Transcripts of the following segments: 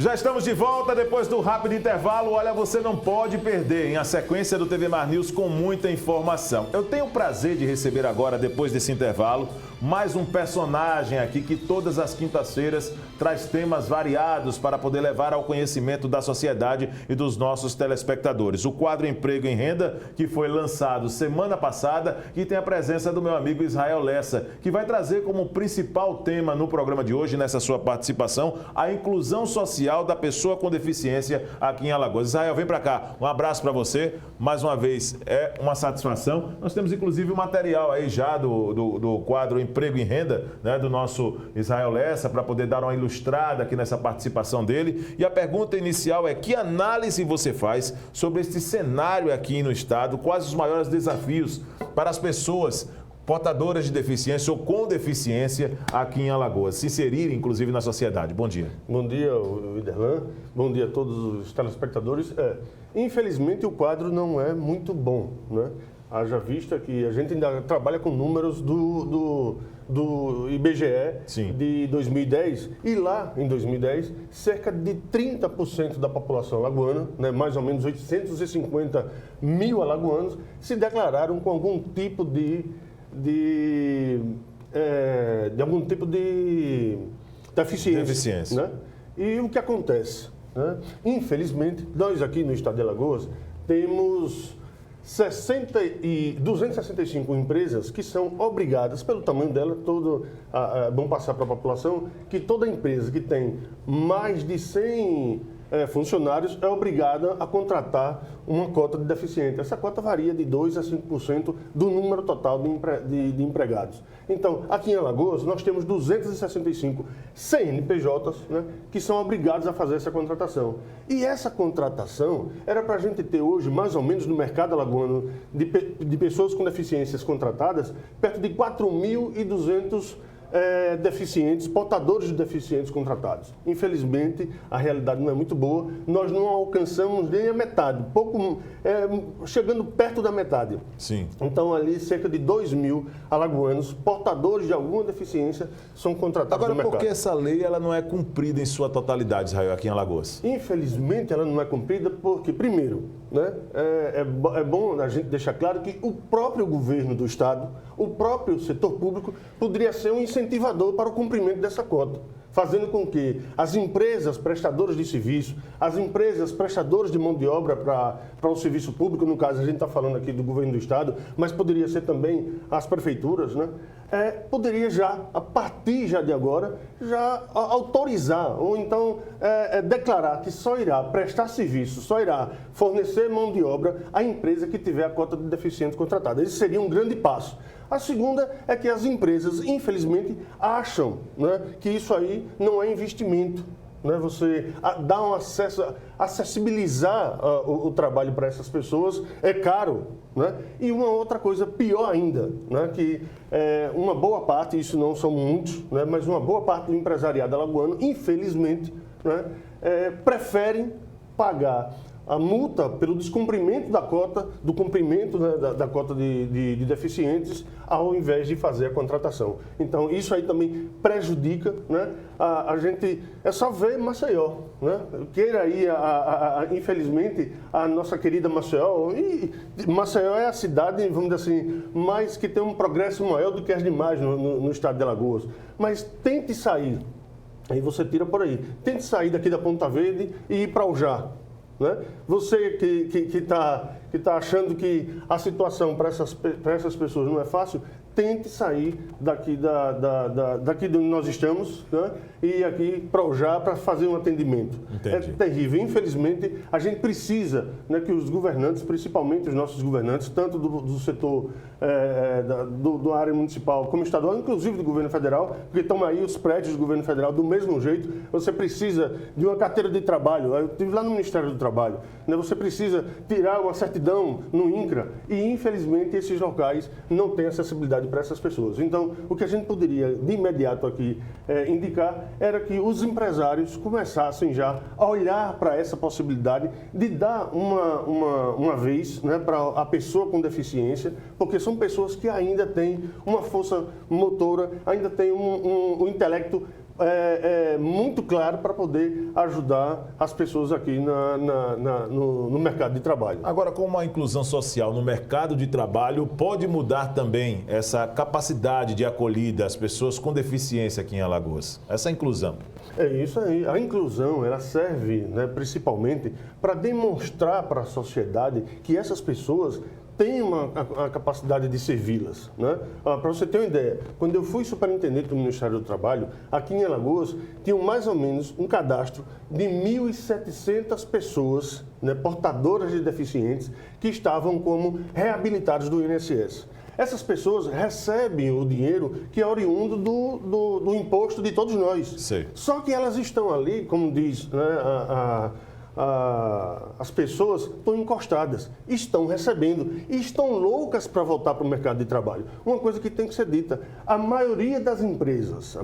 Já estamos de volta depois do rápido intervalo. Olha, você não pode perder, hein? A sequência do TV Mar News com muita informação. Eu tenho o prazer de receber agora, depois desse intervalo, mais um personagem aqui que todas as quintas-feiras traz temas variados para poder levar ao conhecimento da sociedade e dos nossos telespectadores. O quadro Emprego em Renda, que foi lançado semana passada, e tem a presença do meu amigo Israel Lessa, que vai trazer como principal tema no programa de hoje, nessa sua participação, a inclusão social da pessoa com deficiência aqui em Alagoas. Israel, vem para cá. Um abraço para você. Mais uma vez, é uma satisfação. Nós temos, inclusive, o material aí já do quadro Emprego em Renda, né, do nosso Israel Lessa, para poder dar uma ilustrada aqui nessa participação dele. E a pergunta inicial é: que análise você faz sobre este cenário aqui no estado? Quais os maiores desafios para as pessoas portadoras de deficiência ou com deficiência aqui em Alagoas se inserirem, inclusive, na sociedade? Bom dia. Bom dia, Iderlan. Bom dia a todos os telespectadores. Infelizmente, o quadro não é muito bom, né? Haja vista que a gente ainda trabalha com números do IBGE Sim. de 2010, e lá em 2010, cerca de 30% da população alagoana, né, mais ou menos 850 mil alagoanos, se declararam com algum tipo de algum tipo de deficiência. Né? E o que acontece? Né? Infelizmente, nós aqui no estado de Alagoas temos 265 empresas que são obrigadas, pelo tamanho dela, vão passar para a população, que toda empresa que tem mais de 100 funcionários é obrigada a contratar uma cota de deficiente. Essa cota varia de 2% a 5% do número total de empregados. Então, aqui em Alagoas, nós temos 265 CNPJs, né, que são obrigados a fazer essa contratação. E essa contratação era para a gente ter hoje, mais ou menos, no mercado alagoano, de pessoas com deficiências contratadas, perto de 4.200 deficientes, portadores de deficientes contratados. Infelizmente, a realidade não é muito boa, nós não alcançamos nem a metade, chegando perto da metade. Sim. Então, ali, cerca de 2.000 alagoanos, portadores de alguma deficiência, são contratados no mercado. Agora, por que essa lei ela não é cumprida em sua totalidade, Israel, aqui em Alagoas? Infelizmente, ela não é cumprida porque, primeiro, né, é bom a gente deixar claro que o próprio governo do estado, o próprio setor público, poderia ser um incentivador para o cumprimento dessa cota, fazendo com que as empresas prestadoras de serviço, as empresas prestadoras de mão de obra para o serviço público, no caso a gente está falando aqui do governo do estado, mas poderia ser também as prefeituras, né? Poderia já, a partir já de agora, já autorizar ou então declarar que só irá prestar serviço, só irá fornecer mão de obra à empresa que tiver a cota de deficiente contratada. Esse seria um grande passo. A segunda é que as empresas, infelizmente, acham, né, que isso aí não é investimento. Né? Você dá um acessibilizar o trabalho para essas pessoas é caro. Né? E uma outra coisa pior ainda, né, que uma boa parte, isso não são muitos, né, mas uma boa parte do empresariado alagoano, infelizmente, né, preferem pagar a multa pelo descumprimento da cota, do cumprimento, né, da cota de deficientes, ao invés de fazer a contratação. Então, isso aí também prejudica, né, a gente. É só ver Maceió, né? Queira aí, infelizmente, a nossa querida Maceió. E Maceió é a cidade, vamos dizer assim, mais que tem um progresso maior do que as demais no estado de Alagoas. Mas tente sair, aí você tira por aí, tente sair daqui da Ponta Verde e ir para o Ujá. Né? Você que está achando que a situação para essas pessoas não é fácil, tente sair daqui daqui de onde nós estamos, né, e ir aqui para o Ujá para fazer um atendimento. Entendi. É terrível. Infelizmente, a gente precisa, né, que os governantes, principalmente os nossos governantes, tanto do setor da área municipal como estadual, inclusive do governo federal, porque estão aí os prédios do governo federal do mesmo jeito. Você precisa de uma carteira de trabalho. Eu estive lá no Ministério do Trabalho. Né, você precisa tirar uma certidão no INCRA e, infelizmente, esses locais não têm acessibilidade para essas pessoas. Então, o que a gente poderia, de imediato aqui, indicar era que os empresários começassem já a olhar para essa possibilidade de dar uma vez, né, para a pessoa com deficiência, porque são pessoas que ainda têm uma força motora, ainda têm um intelecto muito claro para poder ajudar as pessoas aqui no mercado de trabalho. Agora, como a inclusão social no mercado de trabalho pode mudar também essa capacidade de acolhida às pessoas com deficiência aqui em Alagoas? Essa inclusão. É isso aí. A inclusão, ela serve, né, principalmente para demonstrar para a sociedade que essas pessoas têm a capacidade de servi-las, né? Para você ter uma ideia, quando eu fui superintendente do Ministério do Trabalho, aqui em Alagoas, tinham mais ou menos um cadastro de 1.700 pessoas, né, portadoras de deficientes, que estavam como reabilitados do INSS. Essas pessoas recebem o dinheiro que é oriundo do imposto de todos nós. Sim. Só que elas estão ali, como diz, né, as pessoas estão encostadas, estão recebendo e estão loucas para voltar para o mercado de trabalho. Uma coisa que tem que ser dita, a maioria das empresas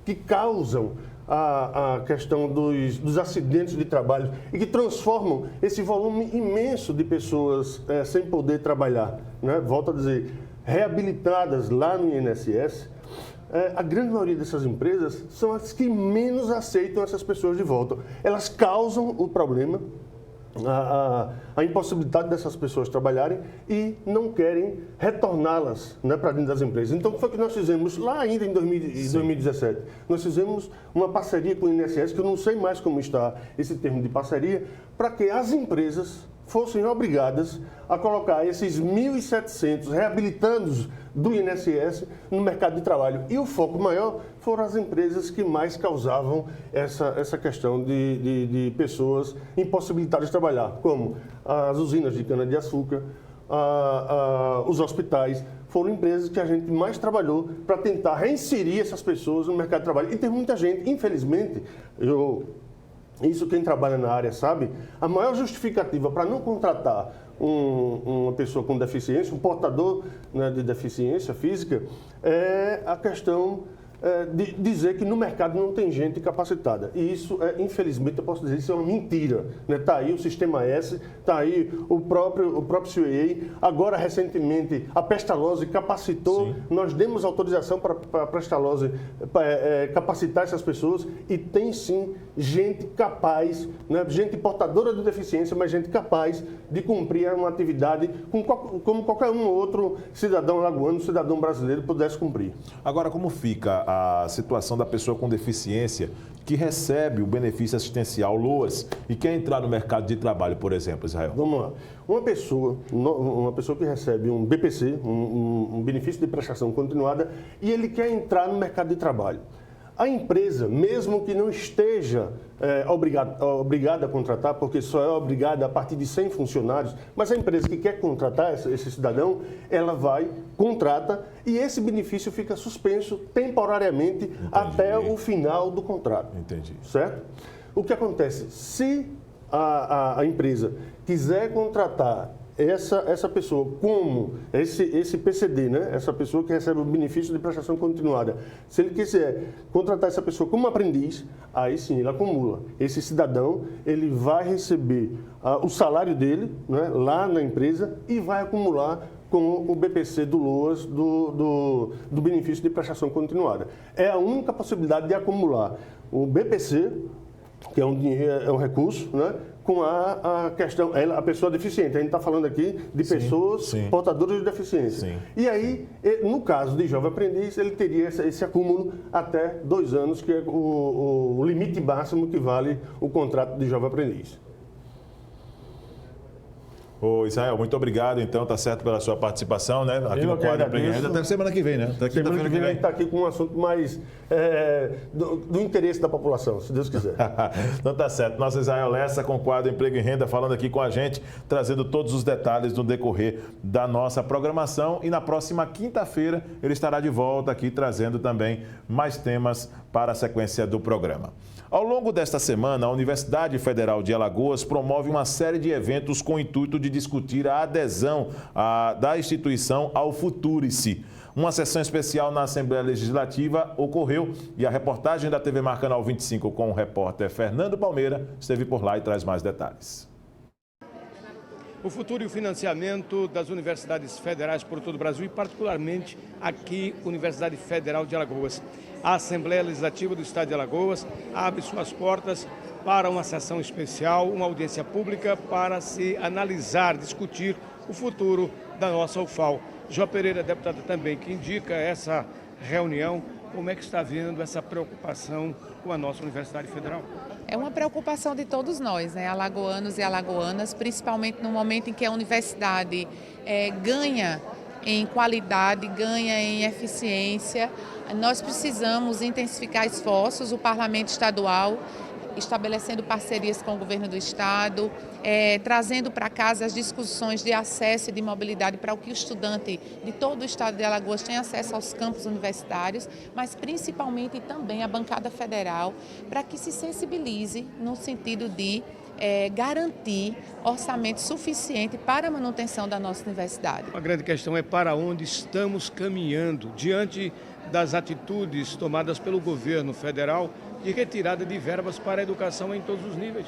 que causam a questão dos acidentes de trabalho e que transformam esse volume imenso de pessoas sem poder trabalhar, né? Volto a dizer, reabilitadas lá no INSS, a grande maioria dessas empresas são as que menos aceitam essas pessoas de volta. Elas causam o problema, a impossibilidade dessas pessoas trabalharem e não querem retorná-las, né, para dentro das empresas. Então, o que foi que nós fizemos lá ainda em 2017? Nós fizemos uma parceria com o INSS, que eu não sei mais como está esse termo de parceria, para que as empresas fossem obrigadas a colocar esses 1.700 reabilitandos do INSS no mercado de trabalho. E o foco maior foram as empresas que mais causavam essa questão de pessoas impossibilitadas de trabalhar, como as usinas de cana-de-açúcar, os hospitais. Foram empresas que a gente mais trabalhou para tentar reinserir essas pessoas no mercado de trabalho. E tem muita gente, infelizmente, isso quem trabalha na área sabe, a maior justificativa para não contratar uma pessoa com deficiência, um portador, né, de deficiência física, é a questão de dizer que no mercado não tem gente capacitada. E isso, infelizmente, eu posso dizer, isso é uma mentira. Está aí o Sistema S, está aí o próprio CIEA. Agora, recentemente, a Pestalozzi capacitou, sim, nós demos autorização para a Pestalozzi capacitar essas pessoas e tem, sim, gente capaz, né, gente portadora de deficiência, mas gente capaz de cumprir uma atividade como qualquer um outro cidadão alagoano, cidadão brasileiro pudesse cumprir. Agora, como fica a situação da pessoa com deficiência que recebe o benefício assistencial LOAS e quer entrar no mercado de trabalho, por exemplo, Israel? Vamos lá. Uma pessoa que recebe um BPC, um benefício de prestação continuada, e ele quer entrar no mercado de trabalho. A empresa, mesmo que não esteja obrigada a contratar, porque só é obrigada a partir de 100 funcionários, mas a empresa que quer contratar esse cidadão, ela vai, contrata, e esse benefício fica suspenso temporariamente. Entendi. Até o final do contrato. Entendi. Certo? O que acontece? Se a empresa quiser contratar essa pessoa como esse PCD, né? Essa pessoa que recebe o benefício de prestação continuada, se ele quiser contratar essa pessoa como aprendiz, aí sim ele acumula. Esse cidadão, ele vai receber o salário dele, né, lá na empresa e vai acumular com o BPC do LOAS, do benefício de prestação continuada. É a única possibilidade de acumular o BPC, que é um recurso, né, com a questão, a pessoa deficiente. A gente está falando aqui de pessoas, sim, portadoras de deficiência. Sim. E aí, no caso de jovem aprendiz, ele teria esse acúmulo até 2 anos, que é o limite máximo que vale o contrato de jovem aprendiz. Ô Israel, muito obrigado, então, tá certo, pela sua participação, né? Aqui no quadro Emprego e Renda, até semana que vem, né? Semana que vem a gente está aqui com um assunto mais do interesse da população, se Deus quiser. Então tá certo. Nosso Israel Lessa com o quadro Emprego e Renda, falando aqui com a gente, trazendo todos os detalhes no decorrer da nossa programação. E na próxima quinta-feira ele estará de volta aqui, trazendo também mais temas para a sequência do programa. Ao longo desta semana, a Universidade Federal de Alagoas promove uma série de eventos com o intuito de discutir a adesão da instituição ao Futurice. Uma sessão especial na Assembleia Legislativa ocorreu e a reportagem da TV Mar Canal 25 com o repórter Fernando Palmeira esteve por lá e traz mais detalhes. o futuro e o financiamento das universidades federais por todo o Brasil e particularmente aqui, Universidade Federal de Alagoas. A Assembleia Legislativa do Estado de Alagoas abre suas portas para uma sessão especial, uma audiência pública para se analisar, discutir o futuro da nossa UFAL. João Pereira, deputado também, que indica essa reunião, como é que está vendo essa preocupação com a nossa Universidade Federal? É uma preocupação de todos nós, né, alagoanos e alagoanas, principalmente no momento em que a universidade ganha em qualidade, ganha em eficiência. Nós precisamos intensificar esforços, o Parlamento Estadual estabelecendo parcerias com o governo do estado, trazendo para casa as discussões de acesso e de mobilidade para que o estudante de todo o estado de Alagoas tenha acesso aos campos universitários, mas principalmente também a bancada federal, para que se sensibilize no sentido de garantir orçamento suficiente para a manutenção da nossa universidade. A grande questão é para onde estamos caminhando diante das atitudes tomadas pelo governo federal de retirada de verbas para a educação em todos os níveis.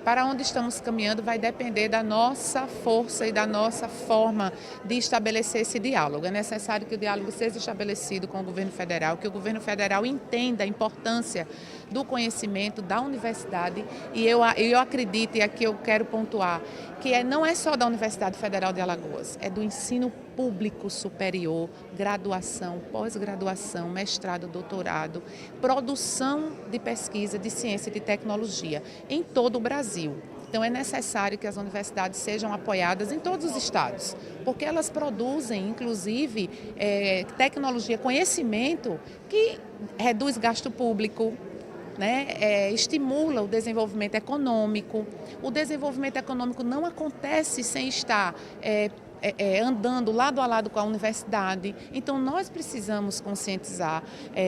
Para onde estamos caminhando vai depender da nossa força e da nossa forma de estabelecer esse diálogo. É necessário que o diálogo seja estabelecido com o governo federal, que o governo federal entenda a importância do conhecimento da universidade e eu acredito, e aqui eu quero pontuar, que não é só da Universidade Federal de Alagoas, é do ensino público superior, graduação, pós-graduação, mestrado, doutorado, produção de pesquisa, de ciência e de tecnologia em todo o Brasil. Então é necessário que as universidades sejam apoiadas em todos os estados, porque elas produzem, inclusive, tecnologia, conhecimento que reduz gasto público, estimula o desenvolvimento econômico. O desenvolvimento econômico não acontece sem estar andando lado a lado com a universidade. Então, nós precisamos conscientizar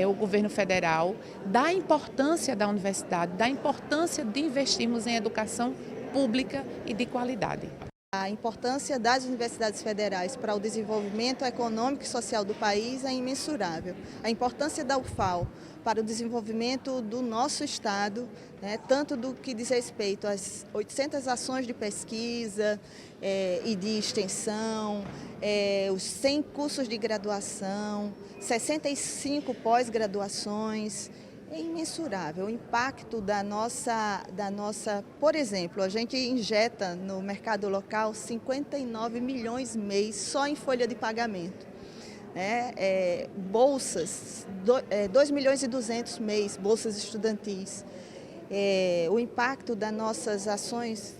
o governo federal da importância da universidade, da importância de investirmos em educação pública e de qualidade. A importância das universidades federais para o desenvolvimento econômico e social do país é imensurável. A importância da UFAL para o desenvolvimento do nosso estado, tanto do que diz respeito às 800 ações de pesquisa e de extensão, os 100 cursos de graduação, 65 pós-graduações. É imensurável o impacto da nossa, por exemplo, a gente injeta no mercado local 59 milhões mês só em folha de pagamento. Bolsas, 2 milhões e 200 mês, bolsas estudantis. O impacto das nossas ações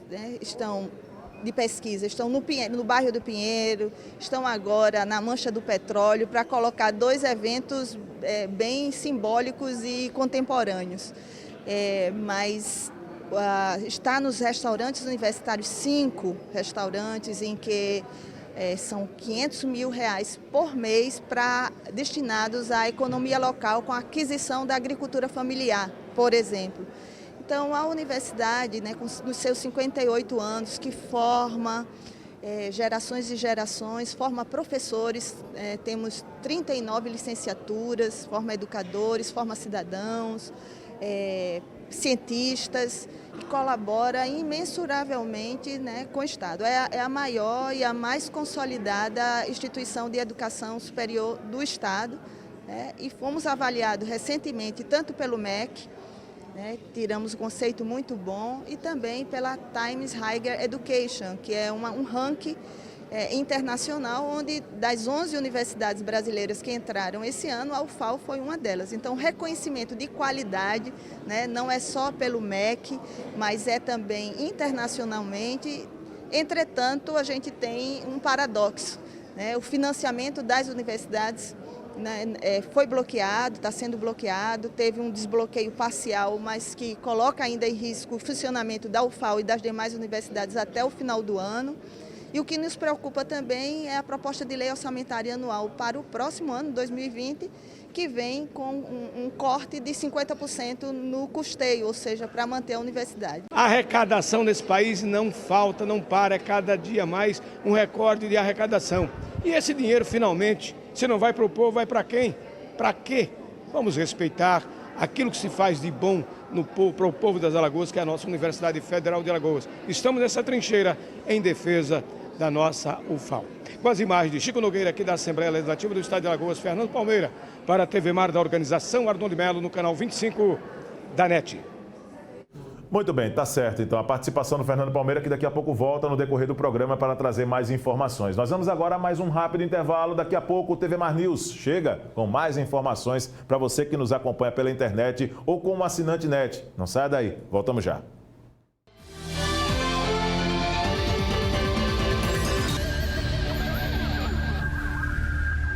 de pesquisa estão no bairro do Pinheiro, estão agora na Mancha do Petróleo, para colocar 2 eventos bem simbólicos e contemporâneos. Mas está nos restaurantes universitários, 5 restaurantes em que são R$500 mil por mês destinados à economia local com a aquisição da agricultura familiar, por exemplo. Então, a universidade, com os seus 58 anos, que forma gerações e gerações, forma professores, temos 39 licenciaturas, forma educadores, forma cidadãos, cientistas, que colabora imensuravelmente com o Estado. É a maior e a mais consolidada instituição de educação superior do Estado, e fomos avaliados recentemente tanto pelo MEC, tiramos um conceito muito bom, e também pela Times Higher Education, que é um ranking internacional, onde das 11 universidades brasileiras que entraram esse ano, a UFAL foi uma delas. Então, reconhecimento de qualidade, não é só pelo MEC, mas é também internacionalmente. Entretanto, a gente tem um paradoxo, o financiamento das universidades foi bloqueado, está sendo bloqueado, teve um desbloqueio parcial, mas que coloca ainda em risco o funcionamento da UFAL e das demais universidades até o final do ano. E o que nos preocupa também é a proposta de lei orçamentária anual para o próximo ano, 2020, que vem com um corte de 50% no custeio, ou seja, para manter a universidade. A arrecadação nesse país não falta, não para, é cada dia mais um recorde de arrecadação. E esse dinheiro, finalmente, se não vai para o povo, vai para quem? Para quê? Vamos respeitar aquilo que se faz de bom para o povo das Alagoas, que é a nossa Universidade Federal de Alagoas. Estamos nessa trincheira em defesa da nossa UFAL. Com as imagens de Chico Nogueira, aqui da Assembleia Legislativa do Estado de Alagoas, Fernando Palmeira, para a TV Mar da organização Arnoldo Melo, no canal 25 da NET. Muito bem, tá certo. Então, a participação do Fernando Palmeira, que daqui a pouco volta no decorrer do programa para trazer mais informações. Nós vamos agora a mais um rápido intervalo. Daqui a pouco o TV Mar News chega com mais informações para você que nos acompanha pela internet ou como assinante NET. Não saia daí, voltamos já.